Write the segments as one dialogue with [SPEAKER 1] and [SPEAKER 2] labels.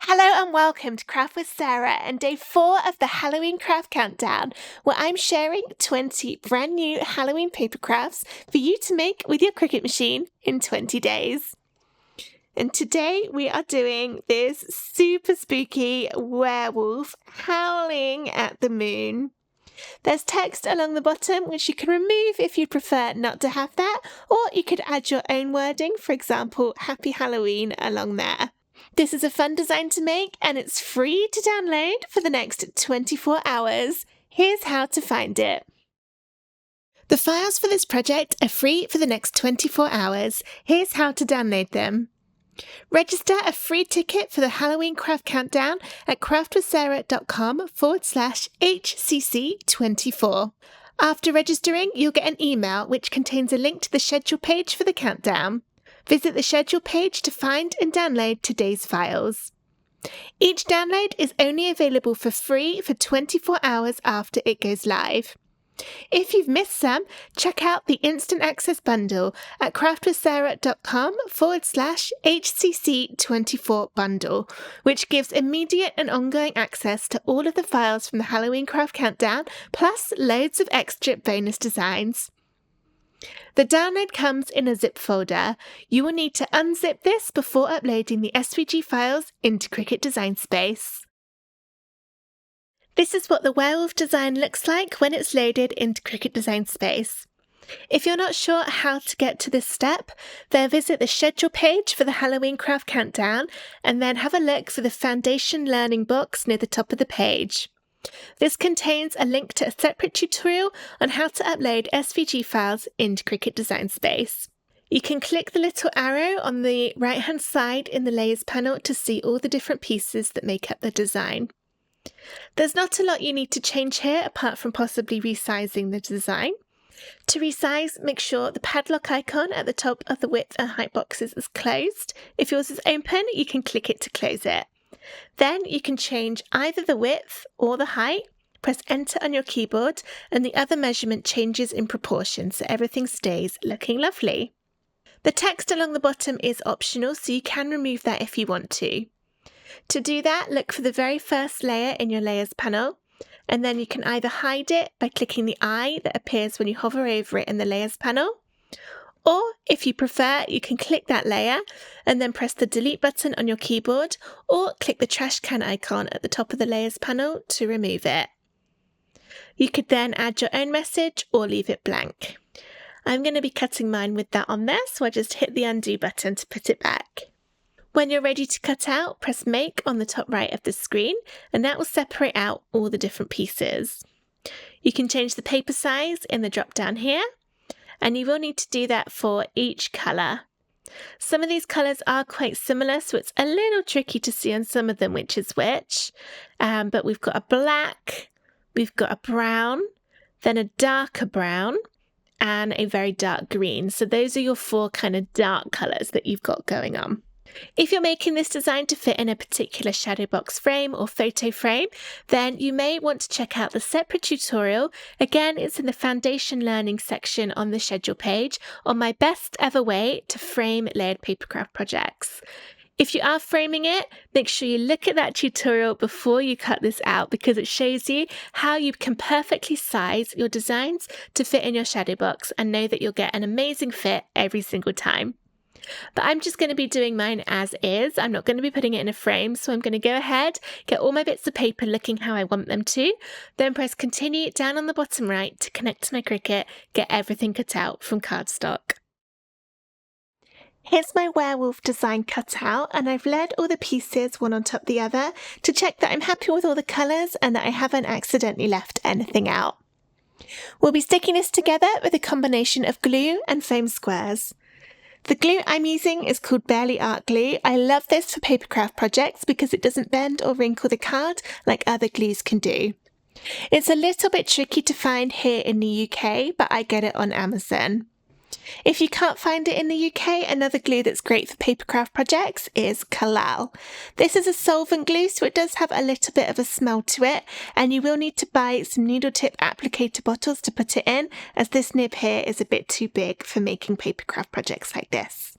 [SPEAKER 1] Hello and welcome to Craft with Sarah and day 4 of the Halloween Craft Countdown, where I'm sharing 20 brand new Halloween paper crafts for you to make with your Cricut machine in 20 days. And today we are doing this super spooky werewolf howling at the moon. There's text along the bottom which you can remove if you prefer not to have that, or you could add your own wording, for example, Happy Halloween along there. This is a fun design to make and it's free to download for the next 24 hours. Here's how to find it. The files for this project are free for the next 24 hours. Here's how to download them. Register a free ticket for the Halloween Craft Countdown at craftwithsarah.com/HCC24. After registering, you'll get an email which contains a link to the schedule page for the countdown. Visit the schedule page to find and download today's files. Each download is only available for free for 24 hours after it goes live. If you've missed some, check out the Instant Access Bundle at craftwithsarah.com/HCC24 bundle, which gives immediate and ongoing access to all of the files from the Halloween Craft Countdown, plus loads of extra bonus designs. The download comes in a zip folder. You will need to unzip this before uploading the SVG files into Cricut Design Space. This is what the werewolf design looks like when it's loaded into Cricut Design Space. If you're not sure how to get to this step, then visit the schedule page for the Halloween Craft Countdown and then have a look for the Foundation Learning box near the top of the page. This contains a link to a separate tutorial on how to upload SVG files into Cricut Design Space. You can click the little arrow on the right-hand side in the Layers panel to see all the different pieces that make up the design. There's not a lot you need to change here apart from possibly resizing the design. To resize, make sure the padlock icon at the top of the width and height boxes is closed. If yours is open, you can click it to close it. Then you can change either the width or the height. Press enter on your keyboard and the other measurement changes in proportion so everything stays looking lovely. The text along the bottom is optional, so you can remove that if you want to. To do that, look for the very first layer in your Layers panel, and then you can either hide it by clicking the eye that appears when you hover over it in the Layers panel, or if you prefer, you can click that layer and then press the delete button on your keyboard, or click the trash can icon at the top of the Layers panel to remove it. You could then add your own message or leave it blank. I'm going to be cutting mine with that on there, so I just hit the undo button to put it back. When you're ready to cut out, press Make on the top right of the screen, and that will separate out all the different pieces. You can change the paper size in the drop down here, and you will need to do that for each colour. Some of these colours are quite similar, so it's a little tricky to see on some of them which is which. But we've got a black, we've got a brown, then a darker brown, and a very dark green. So those are your 4 kind of dark colours that you've got going on. If you're making this design to fit in a particular shadow box frame or photo frame, then you may want to check out the separate tutorial. Again, it's in the Foundation Learning section on the schedule page on my best ever way to frame layered papercraft projects. If you are framing it, make sure you look at that tutorial before you cut this out, because it shows you how you can perfectly size your designs to fit in your shadow box and know that you'll get an amazing fit every single time. But I'm just going to be doing mine as is. I'm not going to be putting it in a frame, so I'm going to go ahead, get all my bits of paper looking how I want them to, then press continue down on the bottom right to connect to my Cricut, get everything cut out from cardstock. Here's my werewolf design cut out, and I've layered all the pieces one on top of the other to check that I'm happy with all the colours and that I haven't accidentally left anything out. We'll be sticking this together with a combination of glue and foam squares. The glue I'm using is called Barely Art Glue. I love this for papercraft projects because it doesn't bend or wrinkle the card like other glues can do. It's a little bit tricky to find here in the UK, but I get it on Amazon. If you can't find it in the UK, another glue that's great for papercraft projects is Kalal. This is a solvent glue, so it does have a little bit of a smell to it, and you will need to buy some needle tip applicator bottles to put it in, as this nib here is a bit too big for making papercraft projects like this.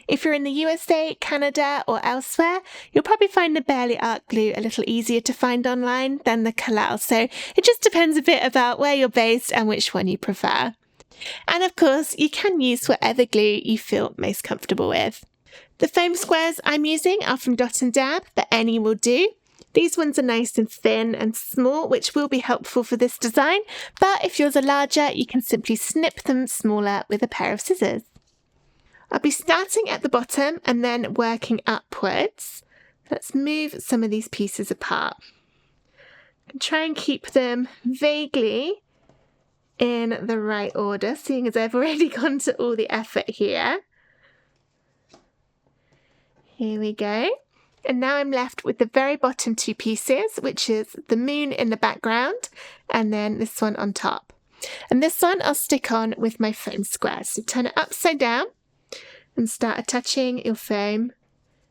[SPEAKER 1] If you're in the USA, Canada, or elsewhere, you'll probably find the Barely Art glue a little easier to find online than the Kalal, so it just depends a bit about where you're based and which one you prefer. And of course, you can use whatever glue you feel most comfortable with. The foam squares I'm using are from Dot and Dab, but any will do. These ones are nice and thin and small, which will be helpful for this design, but if yours are larger, you can simply snip them smaller with a pair of scissors. I'll be starting at the bottom and then working upwards. Let's move some of these pieces apart. Try and keep them vaguely in the right order, seeing as I've already gone to all the effort here. Here we go. And now I'm left with the very bottom two pieces, which is the moon in the background and then this one on top. And this one I'll stick on with my foam square. So turn it upside down and start attaching your foam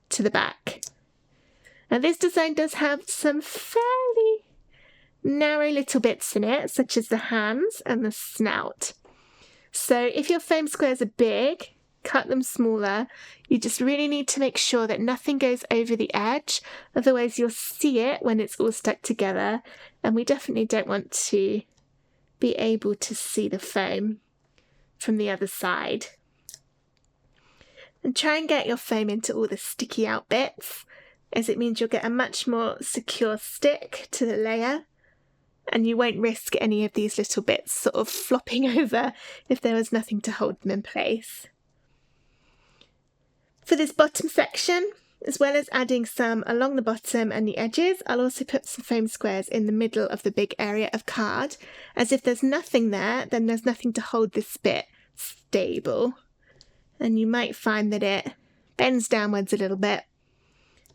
[SPEAKER 1] to the back. Now this design does have some fairly narrow little bits in it, such as the hands and the snout. So if your foam squares are big, cut them smaller. You just really need to make sure that nothing goes over the edge, otherwise you'll see it when it's all stuck together, and we definitely don't want to be able to see the foam from the other side. And try and get your foam into all the sticky out bits, as it means you'll get a much more secure stick to the layer, and you won't risk any of these little bits sort of flopping over if there was nothing to hold them in place. For this bottom section, as well as adding some along the bottom and the edges, I'll also put some foam squares in the middle of the big area of card, as if there's nothing there, then there's nothing to hold this bit stable. And you might find that it bends downwards a little bit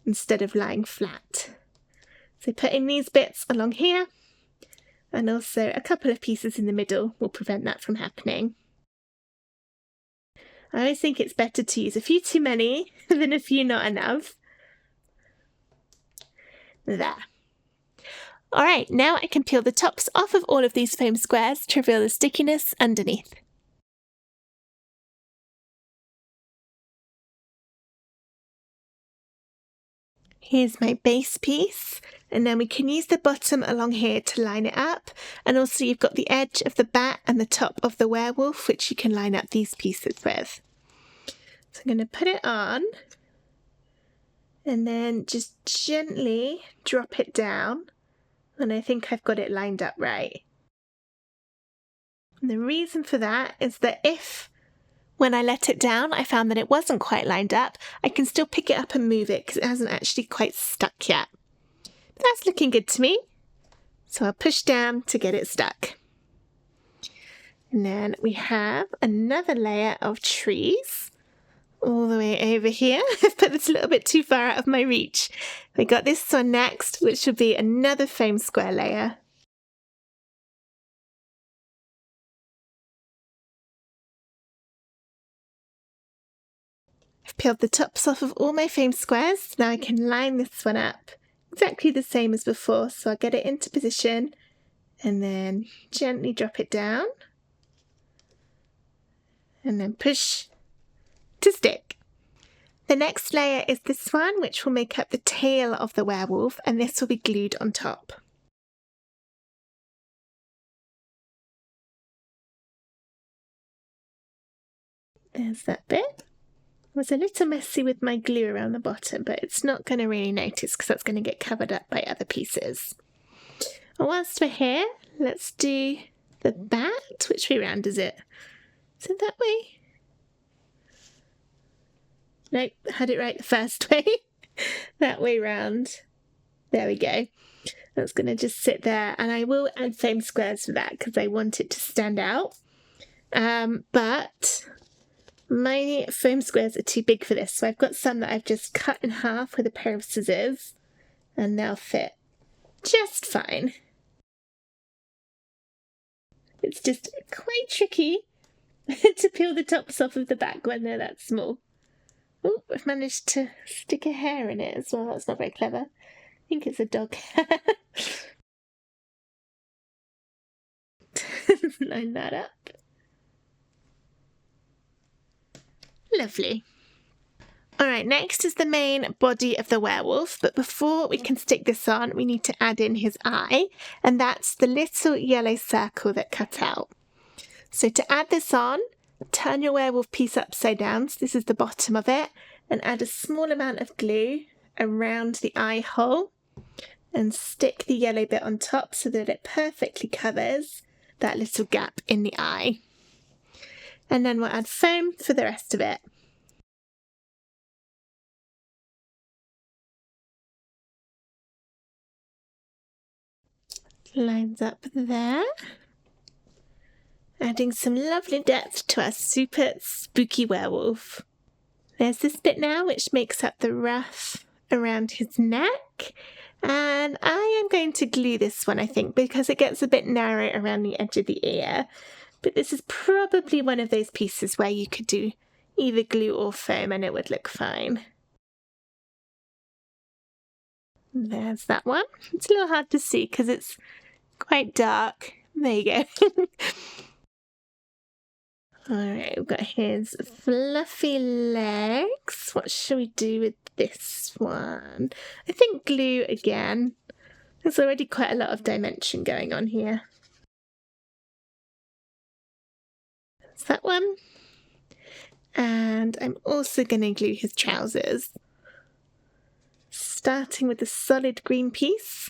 [SPEAKER 1] instead of lying flat. So putting these bits along here, and also a couple of pieces in the middle will prevent that from happening. I always think it's better to use a few too many than a few not enough. There. Alright, now I can peel the tops off of all of these foam squares to reveal the stickiness underneath. Here's my base piece, and then we can use the bottom along here to line it up, and also you've got the edge of the bat and the top of the werewolf, which you can line up these pieces with. So I'm going to put it on, and then just gently drop it down, and I think I've got it lined up right. And the reason for that is that if when I let it down, I found that it wasn't quite lined up, I can still pick it up and move it because it hasn't actually quite stuck yet. But that's looking good to me. So I'll push down to get it stuck. And then we have another layer of trees all the way over here. I've put this a little bit too far out of my reach. We got this one next, which will be another foam square layer. I've peeled the tops off of all my foam squares. Now I can line this one up exactly the same as before. So I'll get it into position and then gently drop it down and then push to stick. The next layer is this one, which will make up the tail of the werewolf, and this will be glued on top. There's that bit. I was a little messy with my glue around the bottom, but it's not going to really notice because that's going to get covered up by other pieces. And whilst we're here, let's do the bat. Which way round is it? Is it that way? Nope, I had it right the first way. That way round. There we go. That's going to just sit there, and I will add foam squares for that because I want it to stand out. But my foam squares are too big for this, so I've got some that I've just cut in half with a pair of scissors, and they'll fit just fine. It's just quite tricky to peel the tops off of the back when they're that small. Oh, I've managed to stick a hair in it as well. That's not very clever. I think it's a dog hair. Line that up. Lovely. Alright, next is the main body of the werewolf, but before we can stick this on, we need to add in his eye, and that's the little yellow circle that cut out. So to add this on, turn your werewolf piece upside down, so this is the bottom of it, and add a small amount of glue around the eye hole, and stick the yellow bit on top so that it perfectly covers that little gap in the eye. And then we'll add foam for the rest of it. Lines up there. Adding some lovely depth to our super spooky werewolf. There's this bit now which makes up the ruff around his neck. And I am going to glue this one, I think, because it gets a bit narrow around the edge of the ear. But this is probably one of those pieces where you could do either glue or foam and it would look fine. There's that one. It's a little hard to see because it's quite dark. There you go. Alright, we've got his fluffy legs. What shall we do with this one? I think glue again. There's already quite a lot of dimension going on here. That's that one. And I'm also going to glue his trousers. Starting with the solid green piece.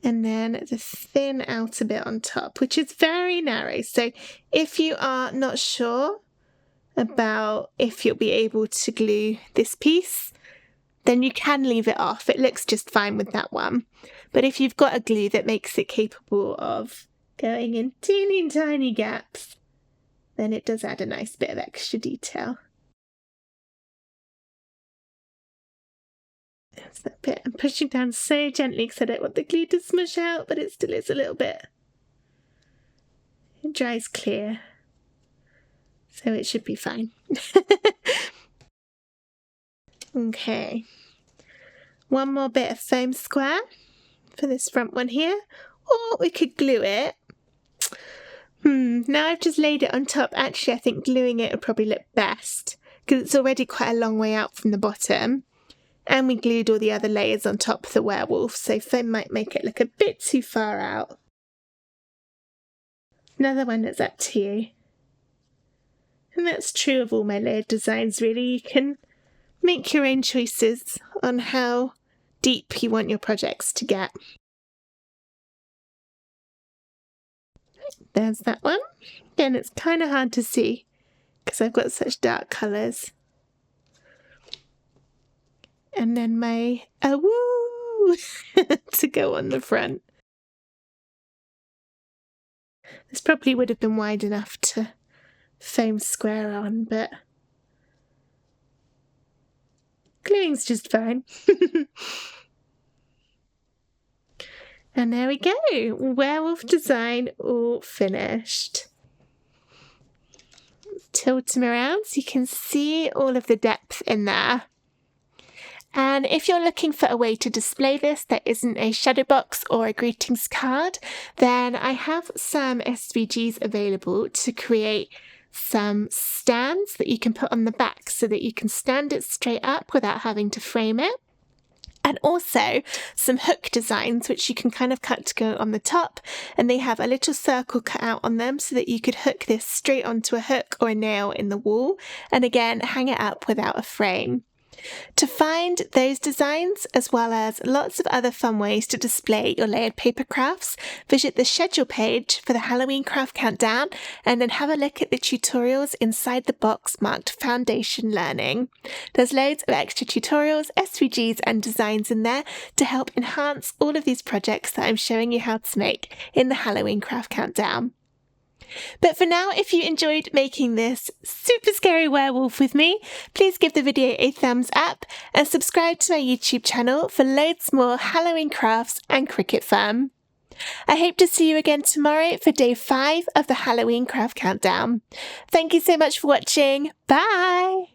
[SPEAKER 1] And then the thin outer bit on top, which is very narrow. So if you are not sure about if you'll be able to glue this piece, then you can leave it off. It looks just fine with that one. But if you've got a glue that makes it capable of going in teeny tiny gaps, then it does add a nice bit of extra detail. There's that bit. I'm pushing down so gently because I don't want the glue to smush out, but it still is a little bit. It dries clear, so it should be fine. Okay. One more bit of foam square for this front one here, or we could glue it. Now I've just laid it on top. Actually, I think gluing it would probably look best because it's already quite a long way out from the bottom. And we glued all the other layers on top of the werewolf, so foam might make it look a bit too far out. Another one that's up to you. And that's true of all my layered designs, really. You can make your own choices on how deep you want your projects to get. There's that one. Again, it's kind of hard to see because I've got such dark colours. And then my woo to go on the front. This probably would have been wide enough to foam square on, but gluing's just fine. And there we go, werewolf design all finished. Tilt them around so you can see all of the depth in there. And if you're looking for a way to display this that isn't a shadow box or a greetings card, then I have some SVGs available to create some stands that you can put on the back so that you can stand it straight up without having to frame it. And also some hook designs which you can kind of cut to go on the top, and they have a little circle cut out on them so that you could hook this straight onto a hook or a nail in the wall, and again hang it up without a frame. To find those designs, as well as lots of other fun ways to display your layered paper crafts, visit the schedule page for the Halloween Craft Countdown and then have a look at the tutorials inside the box marked Foundation Learning. There's loads of extra tutorials, SVGs and designs in there to help enhance all of these projects that I'm showing you how to make in the Halloween Craft Countdown. But for now, if you enjoyed making this super scary werewolf with me, please give the video a thumbs up and subscribe to my YouTube channel for loads more Halloween crafts and Cricut fun. I hope to see you again tomorrow for day 5 of the Halloween Craft Countdown. Thank you so much for watching. Bye!